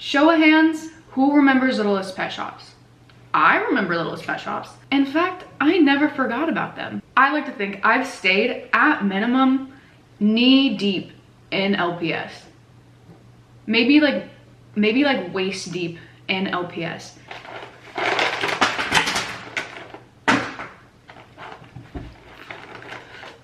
Show of hands, who remembers Littlest Pet Shops? I remember Littlest Pet Shops. In fact, I never forgot about them. I like to think I've stayed at minimum knee deep in LPS. Maybe like waist deep in LPS.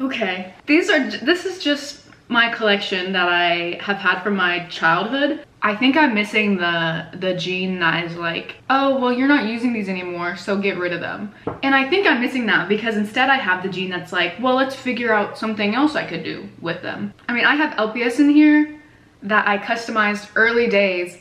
Okay, this is just my collection that I have had from my childhood. I think I'm missing the gene that is like, oh, well, you're not using these anymore, so get rid of them. And I think I'm missing that because instead I have the gene that's like, well, let's figure out something else I could do with them. I mean, I have LPS in here that I customized early days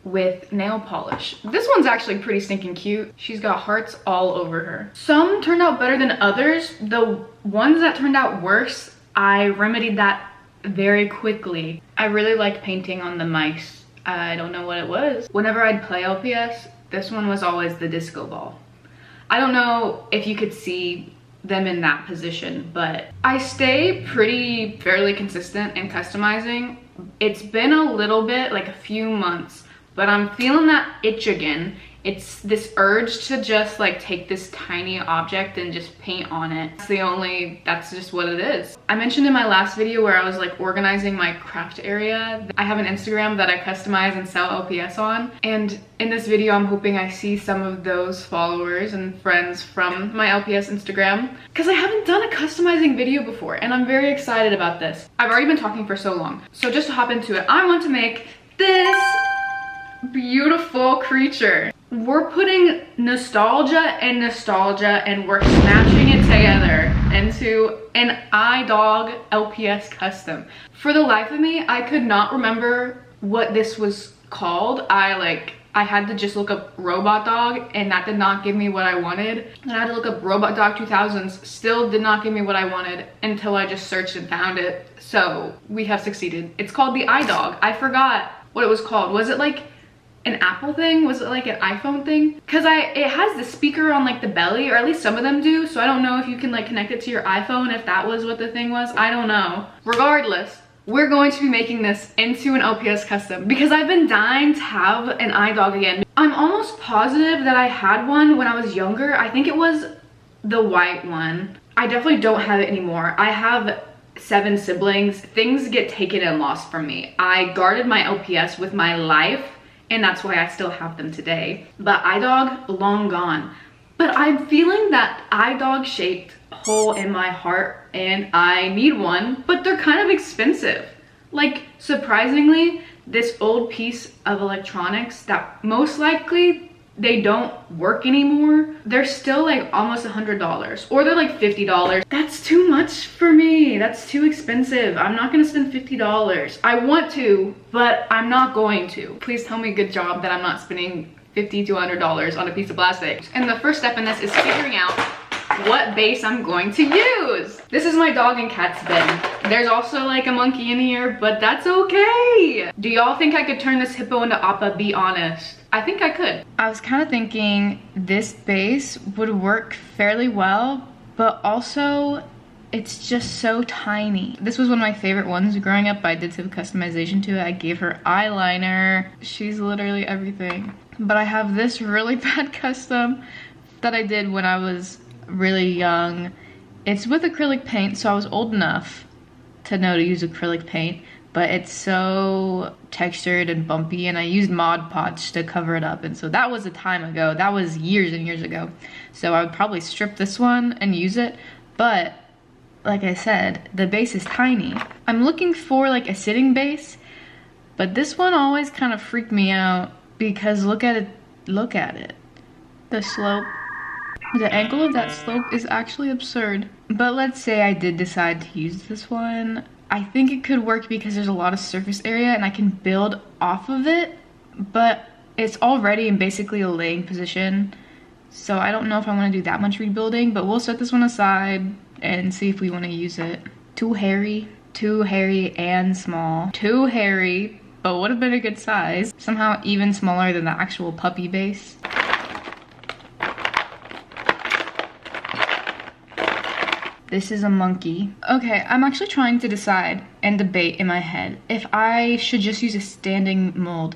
with nail polish. This one's actually pretty stinking cute. She's got hearts all over her. Some turned out better than others. The ones that turned out worse, I remedied that very quickly. I really like painting on the mice. I don't know what it was. Whenever I'd play LPS, this one was always the disco ball. I don't know if you could see them in that position, but I stay fairly consistent in customizing. It's been a little bit, like a few months, but I'm feeling that itch again. It's this urge to just like take this tiny object and just paint on it. That's just what it is. I mentioned in my last video where I was like organizing my craft area. I have an Instagram that I customize and sell LPS on. And in this video, I'm hoping I see some of those followers and friends from my LPS Instagram, because I haven't done a customizing video before and I'm very excited about this. I've already been talking for so long. So just to hop into it, I want to make this beautiful creature. We're putting nostalgia and we're smashing it together into an iDog LPS custom. For the life of me, I could not remember what this was called. I had to just look up Robot Dog and that did not give me what I wanted. And I had to look up Robot Dog 2000s, still did not give me what I wanted until I just searched and found it. So we have succeeded. It's called the iDog. I forgot what it was called. Was it like an Apple thing? Was it like an iPhone thing? Because it has the speaker on like the belly, or at least some of them do, so I don't know if you can like connect it to your iPhone, if that was what the thing was. I don't know. Regardless, we're going to be making this into an LPS custom because I've been dying to have an iDog again. I'm almost positive that I had one when I was younger. I think it was the white one. I definitely don't have it anymore. I have 7 siblings. Things get taken and lost from me. I guarded my LPS with my life, and that's why I still have them today. But iDog, long gone. But I'm feeling that iDog shaped hole in my heart and I need one, but they're kind of expensive. Like, surprisingly, this old piece of electronics that most likely they don't work anymore, they're still like almost $100, or they're like $50. That's too much for me. That's too expensive. I'm not gonna spend $50. I want to, but I'm not going to. Please tell me good job that I'm not spending $50 to $100 on a piece of plastic. And the first step in this is figuring out what base I'm going to use. This is my dog and cat's bed. There's also like a monkey in here, but that's okay. Do y'all think I could turn this hippo into Appa? Be honest. I think I could. I was kind of thinking this base would work fairly well, but also it's just so tiny. This was one of my favorite ones growing up. I did some customization to it. I gave her eyeliner. She's literally everything. But I have this really bad custom that I did when I was really young. It's with acrylic paint, so I was old enough to know to use acrylic paint, but it's so textured and bumpy, and I used Mod Podge to cover it up, and so that was a time ago. That was years and years ago. So I would probably strip this one and use it, but like I said, the base is tiny. I'm looking for like a sitting base, but this one always kind of freaked me out because look at it. The slope. The angle of that slope is actually absurd. But let's say I did decide to use this one. I think it could work because there's a lot of surface area and I can build off of it, but it's already in basically a laying position. So I don't know if I want to do that much rebuilding, but we'll set this one aside and see if we want to use it. Too hairy and small. Too hairy, but would have been a good size. Somehow even smaller than the actual puppy base. This is a monkey. Okay, I'm actually trying to decide and debate in my head if I should just use a standing mold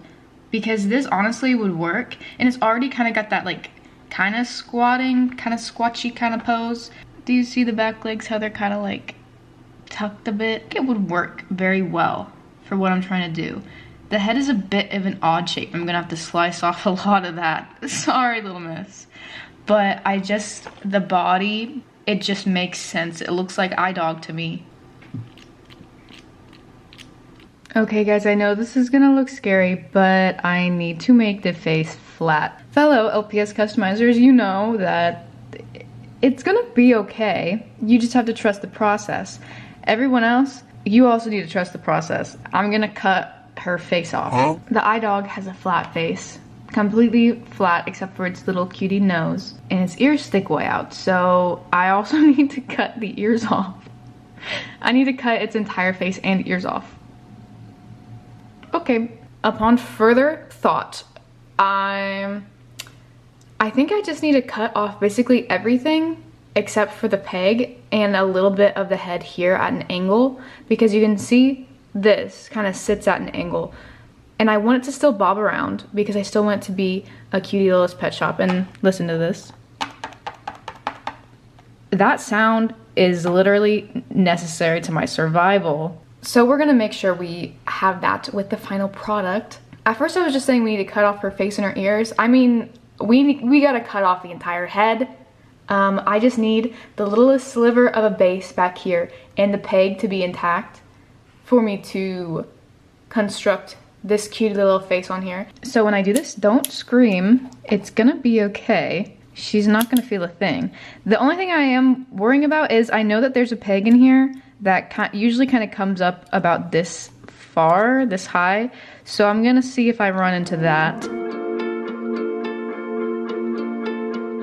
because this honestly would work, and it's already kind of got that like kind of squatting, kind of squatchy kind of pose. Do you see the back legs, how they're kind of like tucked a bit? It would work very well for what I'm trying to do. The head is a bit of an odd shape. I'm gonna have to slice off a lot of that. Sorry, little miss. But the body, it just makes sense. It looks like iDog to me. Okay guys, I know this is gonna look scary, but I need to make the face flat. Fellow LPS customizers, you know that it's gonna be okay. You just have to trust the process. Everyone else, you also need to trust the process. I'm gonna cut her face off. Huh? The iDog has a flat face. Completely flat except for its little cutie nose. And its ears stick way out. So I also need to cut the ears off. I need to cut its entire face and ears off. Okay. Upon further thought, I think I just need to cut off basically everything except for the peg and a little bit of the head here at an angle, because you can see this kind of sits at an angle, and I want it to still bob around because I still want it to be a cutie Littlest Pet Shop. And listen to this. That sound is literally necessary to my survival. So we're gonna make sure we have that with the final product. At first I was just saying we need to cut off her face and her ears. I mean, we gotta cut off the entire head. I just need the littlest sliver of a base back here and the peg to be intact for me to construct this cute little face on here. So when I do this, don't scream. It's gonna be okay. She's not gonna feel a thing. The only thing I am worrying about is I know that there's a peg in here that usually kind of comes up about this far, this high. So I'm gonna see if I run into that.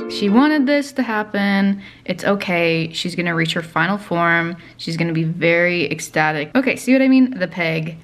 She wanted this to happen. It's okay. She's gonna reach her final form. She's gonna be very ecstatic. Okay, see what I mean? The peg.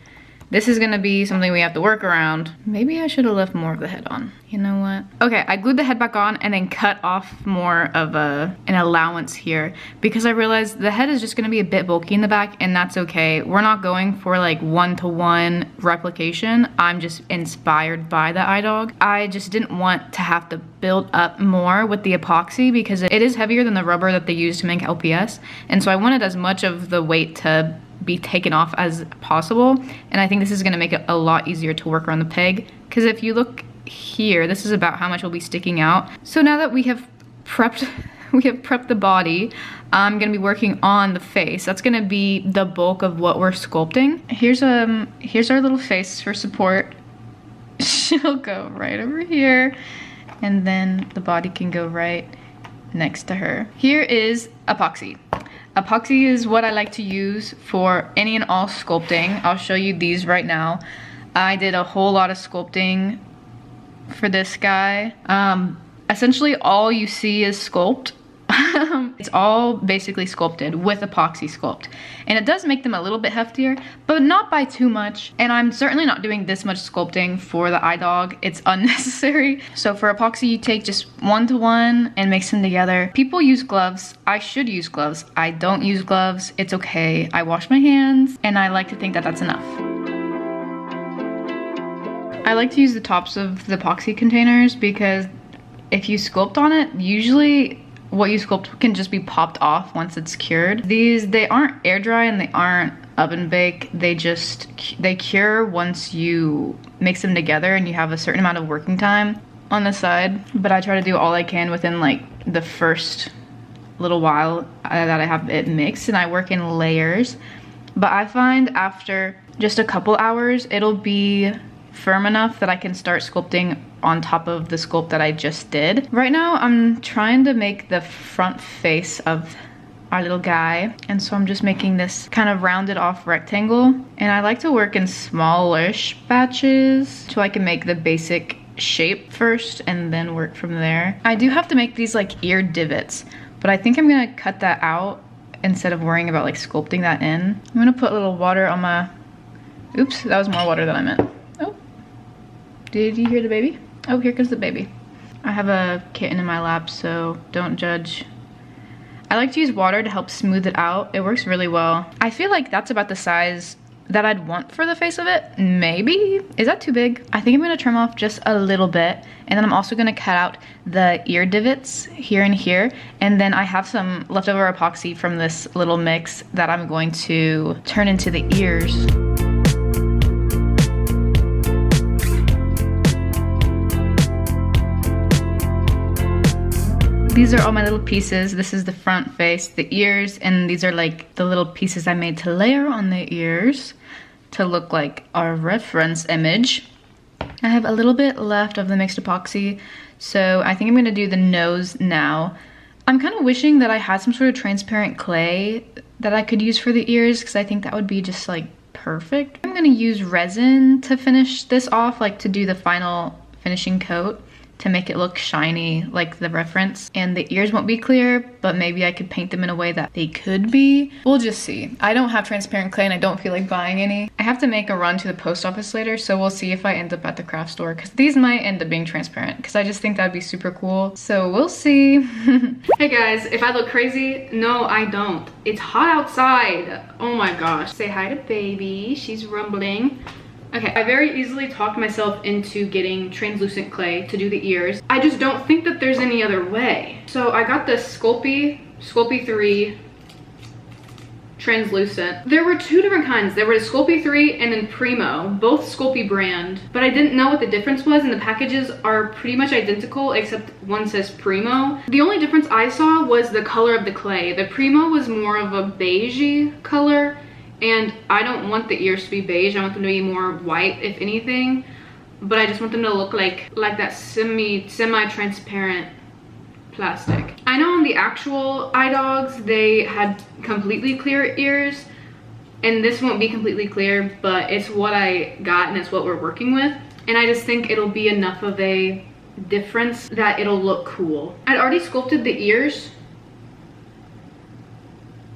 This is gonna be something we have to work around. Maybe I should have left more of the head on. You know what? Okay, I glued the head back on and then cut off more of an allowance here because I realized the head is just gonna be a bit bulky in the back, and that's okay. We're not going for like one-to-one replication. I'm just inspired by the iDog. I just didn't want to have to build up more with the epoxy because it is heavier than the rubber that they use to make LPS. And so I wanted as much of the weight to be taken off as possible, and I think this is going to make it a lot easier to work around the peg, because if you look here, this is about how much will be sticking out. So now that we have prepped the body, I'm going to be working on the face. That's going to be the bulk of what we're sculpting. Here's our little face for support. She'll go right over here, and then the body can go right next to her. Here is epoxy. Epoxy is what I like to use for any and all sculpting. I'll show you these right now. I did a whole lot of sculpting for this guy. Essentially all you see is sculpt. It's all basically sculpted with epoxy sculpt. And it does make them a little bit heftier, but not by too much. And I'm certainly not doing this much sculpting for the iDog. It's unnecessary. So for epoxy, you take just 1-to-1 and mix them together. People use gloves. I should use gloves. I don't use gloves. It's okay. I wash my hands, and I like to think that that's enough. I like to use the tops of the epoxy containers because if you sculpt on it, usually what you sculpt can just be popped off once it's cured. These, they aren't air dry and they aren't oven bake. They cure once you mix them together and you have a certain amount of working time on the side. But I try to do all I can within like the first little while that I have it mixed, and I work in layers. But I find after just a couple hours, it'll be firm enough that I can start sculpting on top of the sculpt that I just did. Right now, I'm trying to make the front face of our little guy, and so I'm just making this kind of rounded off rectangle, and I like to work in smallish batches so I can make the basic shape first and then work from there. I do have to make these like ear divots, but I think I'm gonna cut that out instead of worrying about like sculpting that in. I'm gonna put a little water on my, oops, that was more water than I meant. Oh, did you hear the baby? Oh, here comes the baby. I have a kitten in my lap, so don't judge. I like to use water to help smooth it out. It works really well. I feel like that's about the size that I'd want for the face of it. Maybe. Is that too big? I think I'm gonna trim off just a little bit, and then I'm also gonna cut out the ear divots here and here, and then I have some leftover epoxy from this little mix that I'm going to turn into the ears. These are all my little pieces. This is the front face, the ears, and these are like the little pieces I made to layer on the ears to look like our reference image. I have a little bit left of the mixed epoxy, so I think I'm gonna do the nose now. I'm kind of wishing that I had some sort of transparent clay that I could use for the ears, because I think that would be just like perfect. I'm gonna use resin to finish this off, like to do the final finishing coat, to make it look shiny like the reference. And the ears won't be clear, but maybe I could paint them in a way that they could be. We'll just see. I don't have transparent clay and I don't feel like buying any. I have to make a run to the post office later, so we'll see if I end up at the craft store, because these might end up being transparent, because I just think that'd be super cool. So we'll see. Hey guys, if I look crazy, no I don't. It's hot outside. Oh my gosh. Say hi to baby, she's rumbling. Okay, I very easily talked myself into getting translucent clay to do the ears. I just don't think that there's any other way. So I got the Sculpey 3 translucent. There were two different kinds. There were the Sculpey 3 and then Primo, both Sculpey brand, but I didn't know what the difference was, and the packages are pretty much identical except one says Primo. The only difference I saw was the color of the clay. The Primo was more of a beigey color, and I don't want the ears to be beige. I want them to be more white, if anything. But I just want them to look like that semi-transparent plastic. I know on the actual iDogs, they had completely clear ears. And this won't be completely clear, but it's what I got and it's what we're working with. And I just think it'll be enough of a difference that it'll look cool. I'd already sculpted the ears,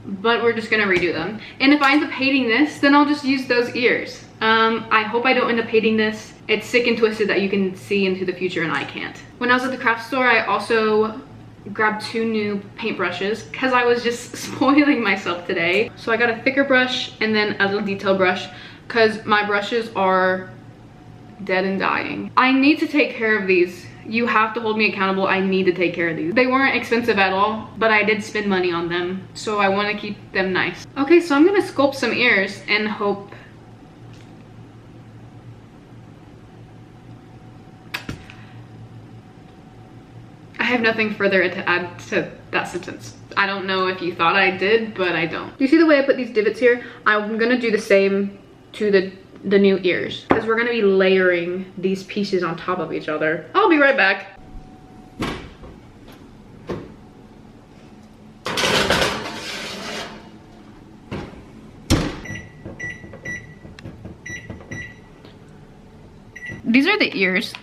but we're just gonna redo them. And if I end up hating this, then I'll just use those ears. I hope I don't end up hating this. It's sick and twisted that you can see into the future and I can't. When I was at the craft store, I also grabbed 2 new paintbrushes because I was just spoiling myself today. So I got a thicker brush and then a little detail brush because my brushes are dead and dying. I need to take care of these. You have to hold me accountable. I need to take care of these. They weren't expensive at all, but I did spend money on them, so I want to keep them nice. Okay, so I'm gonna sculpt some ears and hope. I have nothing further to add to that sentence. I don't know if you thought I did, but I don't. You see the way I put these divots here? I'm gonna do the same to the new ears, because we're gonna be layering these pieces on top of each other. I'll be right back. These are the ears.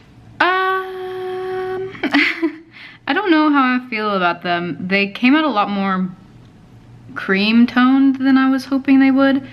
I don't know how I feel about them. They came out a lot more cream toned than I was hoping they would.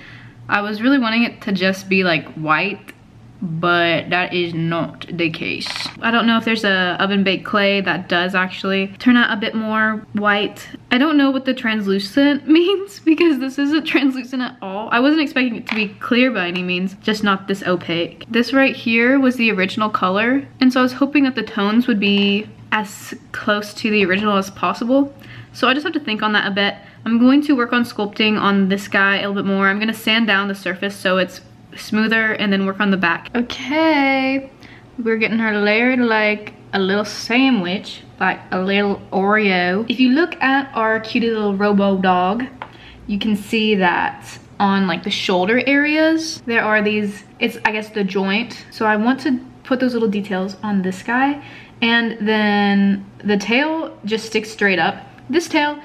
I was really wanting it to just be like white, but that is not the case. I don't know if there's a oven baked clay that does actually turn out a bit more white. I don't know what the translucent means because this isn't translucent at all. I wasn't expecting it to be clear by any means, just not this opaque. This right here was the original color, and so I was hoping that the tones would be as close to the original as possible. So I just have to think on that a bit. I'm going to work on sculpting on this guy a little bit more. I'm gonna sand down the surface so it's smoother and then work on the back. Okay, we're getting her layered like a little sandwich, like a little Oreo. If you look at our cute little robo dog, you can see that on like the shoulder areas, there are these, it's I guess the joint. So I want to put those little details on this guy, and then the tail just sticks straight up. This tail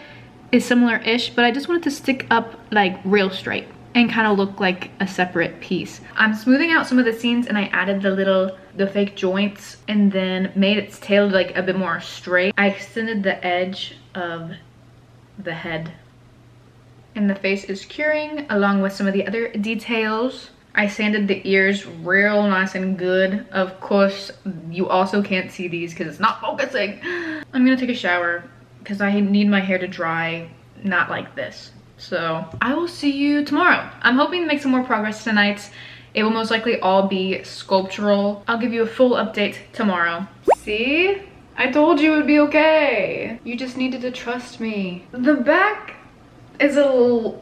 is similar-ish, but I just want it to stick up like real straight and kind of look like a separate piece. I'm smoothing out some of the seams and I added the fake joints and then made its tail like a bit more straight. I extended the edge of the head. And the face is curing along with some of the other details. I sanded the ears real nice and good. Of course, you also can't see these because it's not focusing. I'm gonna take a shower because I need my hair to dry, not like this. So I will see you tomorrow. I'm hoping to make some more progress tonight. It will most likely all be sculptural. I'll give you a full update tomorrow. See? I told you it would be okay. You just needed to trust me. The back is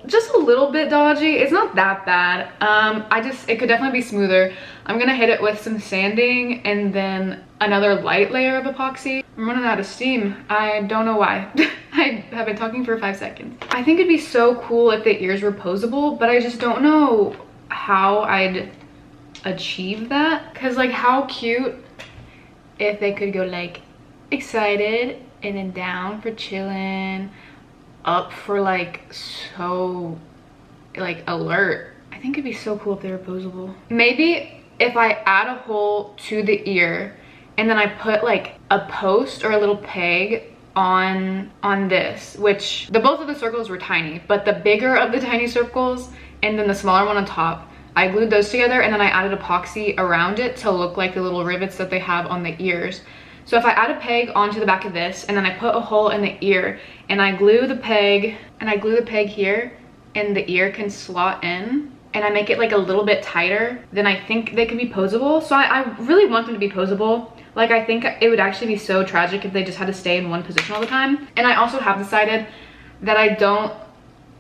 just a little bit dodgy. It's not that bad. It could definitely be smoother. I'm gonna hit it with some sanding and then another light layer of epoxy. I'm running out of steam. I don't know why. I have been talking for 5 seconds. I think it'd be so cool if the ears were posable, but I just don't know how I'd achieve that. Cause like how cute if they could go like excited and then down for chilling, up for like so like alert. I think it'd be so cool if they were posable. Maybe if I add a hole to the ear and then I put like a post or a little peg on this, which both of the circles were tiny, but the bigger of the tiny circles and then the smaller one on top, I glued those together and then I added epoxy around it to look like the little rivets that they have on the ears. So if I add a peg onto the back of this and then I put a hole in the ear and I glue the peg here and the ear can slot in and I make it like a little bit tighter, then I think they can be posable. So I really want them to be posable. Like I think it would actually be so tragic if they just had to stay in one position all the time. And I also have decided that I don't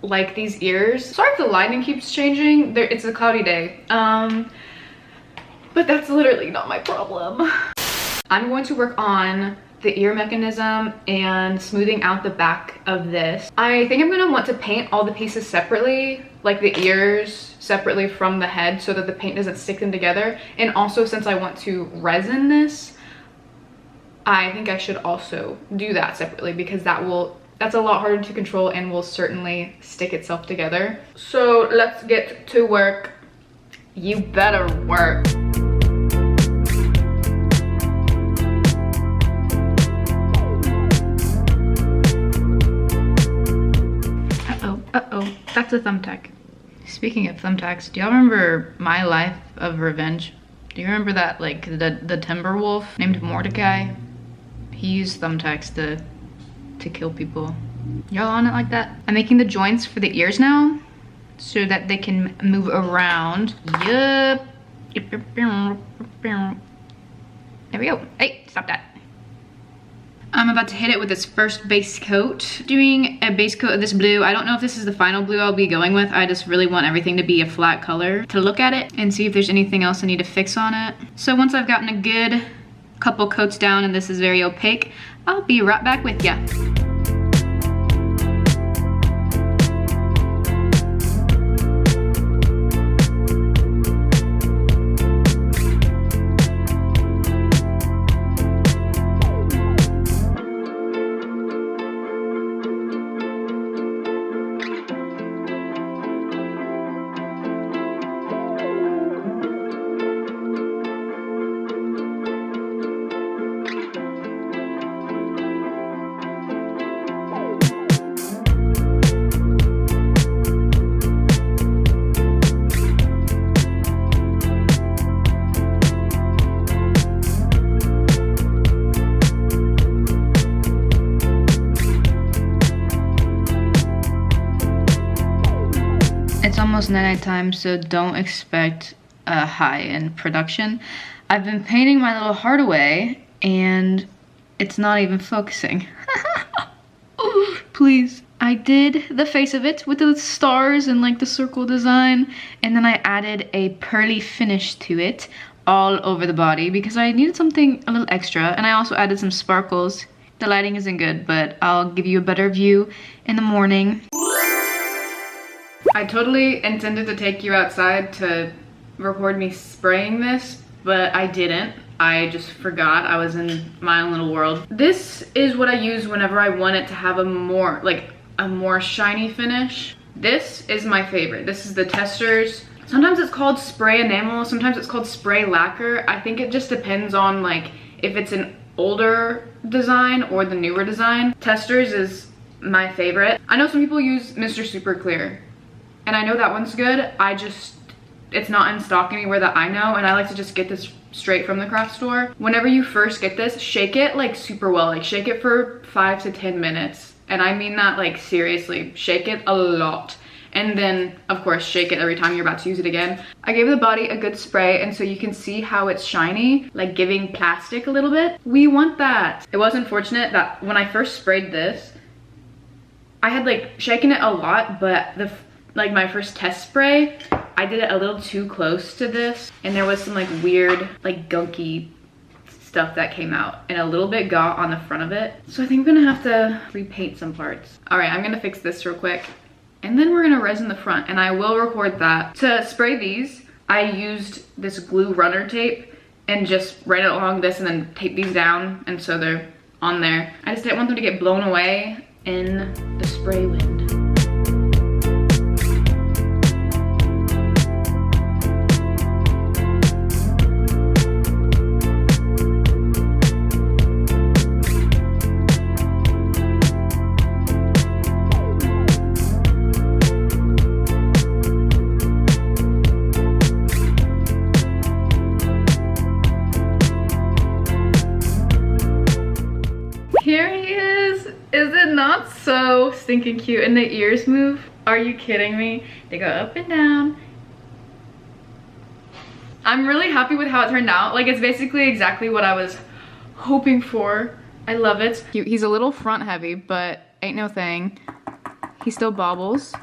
like these ears. Sorry if the lighting keeps changing. It's a cloudy day. But that's literally not my problem. I'm going to work on the ear mechanism and smoothing out the back of this. I think I'm gonna want to paint all the pieces separately, like the ears separately from the head so that the paint doesn't stick them together. And also since I want to resin this, I think I should also do that separately because that's a lot harder to control and will certainly stick itself together. So let's get to work. You better work. Uh-oh, that's a thumbtack. Speaking of thumbtacks, do y'all remember My Life of Revenge? Do you remember that, like, the timber wolf named Mordecai? He used thumbtacks to kill people. Y'all on it like that? I'm making the joints for the ears now so that they can move around. Yup. There we go. Hey, stop that. I'm about to hit it with this first base coat. Doing a base coat of this blue. I don't know if this is the final blue I'll be going with. I just really want everything to be a flat color to look at it and see if there's anything else I need to fix on it. So once I've gotten a good couple coats down and this is very opaque, I'll be right back with ya. It's almost night time, so don't expect a high-end production. I've been painting my little heart away, and it's not even focusing. Please. I did the face of it with the stars and like the circle design, and then I added a pearly finish to it all over the body because I needed something a little extra, and I also added some sparkles. The lighting isn't good, but I'll give you a better view in the morning. I totally intended to take you outside to record me spraying this, but I didn't. I just forgot. I was in my own little world. This is what I use whenever I want it to have a more shiny finish. This is my favorite. This is the Testors. Sometimes it's called spray enamel, sometimes it's called spray lacquer. I think it just depends on like if it's an older design or the newer design. Testors is my favorite. I know some people use Mr. Super Clear, and I know that one's good. It's not in stock anywhere that I know, and I like to just get this straight from the craft store. Whenever you first get this, shake it like super well. Like shake it for 5 to 10 minutes And I mean that like seriously, shake it a lot. And then of course shake it every time you're about to use it again. I gave the body a good spray, and so you can see how it's shiny, like giving plastic a little bit. We want that. It was unfortunate that when I first sprayed this, I had like shaken it a lot, but like my first test spray, I did it a little too close to this, and there was some like weird, like gunky stuff that came out, and a little bit got on the front of it. So I think I'm gonna have to repaint some parts. All right, I'm gonna fix this real quick, and then we're gonna resin the front, and I will record that. To spray these, I used this glue runner tape and just ran it along this and then taped these down, and so they're on there. I just didn't want them to get blown away in the spray wind. Here he is. Is it not so stinking cute? And the ears move. Are you kidding me? They go up and down. I'm really happy with how it turned out. Like, it's basically exactly what I was hoping for. I love it. He's a little front heavy, but ain't no thing. He still bobbles.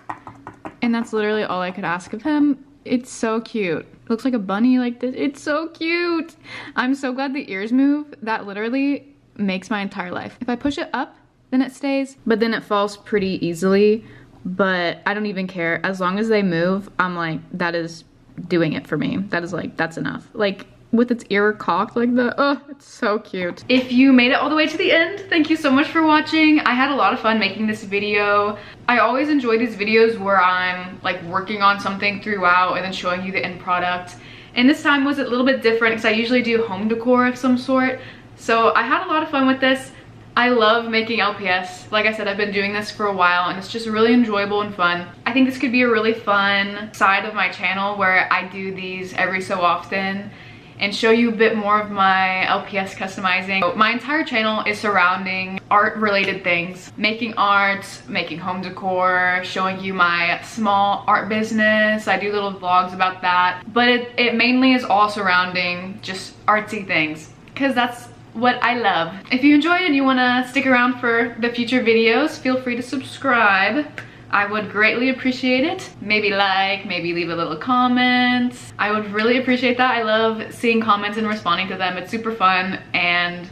And that's literally all I could ask of him. It's so cute. Looks like a bunny like this. It's so cute. I'm so glad the ears move. That literally makes my entire life. If I push it up, then it stays, but then it falls pretty easily. But I don't even care. As long as they move, I'm like, that is doing it for me. That is like, that's enough. Like, with its ear cocked like that, oh, it's so cute. If you made it all the way to the end, thank you so much for watching. I had a lot of fun making this video. I always enjoy these videos where I'm like working on something throughout and then showing you the end product. And this time was a little bit different because I usually do home decor of some sort. So I had a lot of fun with this. I love making LPS. Like I said, I've been doing this for a while and it's just really enjoyable and fun. I think this could be a really fun side of my channel where I do these every so often and show you a bit more of my LPS customizing. My entire channel is surrounding art related things. Making art, making home decor, showing you my small art business. I do little vlogs about that. But it mainly is all surrounding just artsy things, because that's what I love. If you enjoyed and you want to stick around for the future videos, feel free to subscribe. I would greatly appreciate it. Maybe like, maybe leave a little comment. I would really appreciate that. I love seeing comments and responding to them. It's super fun and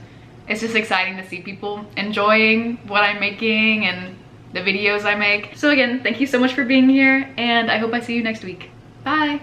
it's just exciting to see people enjoying what I'm making and the videos I make. So again, thank you so much for being here and I hope I see you next week. Bye.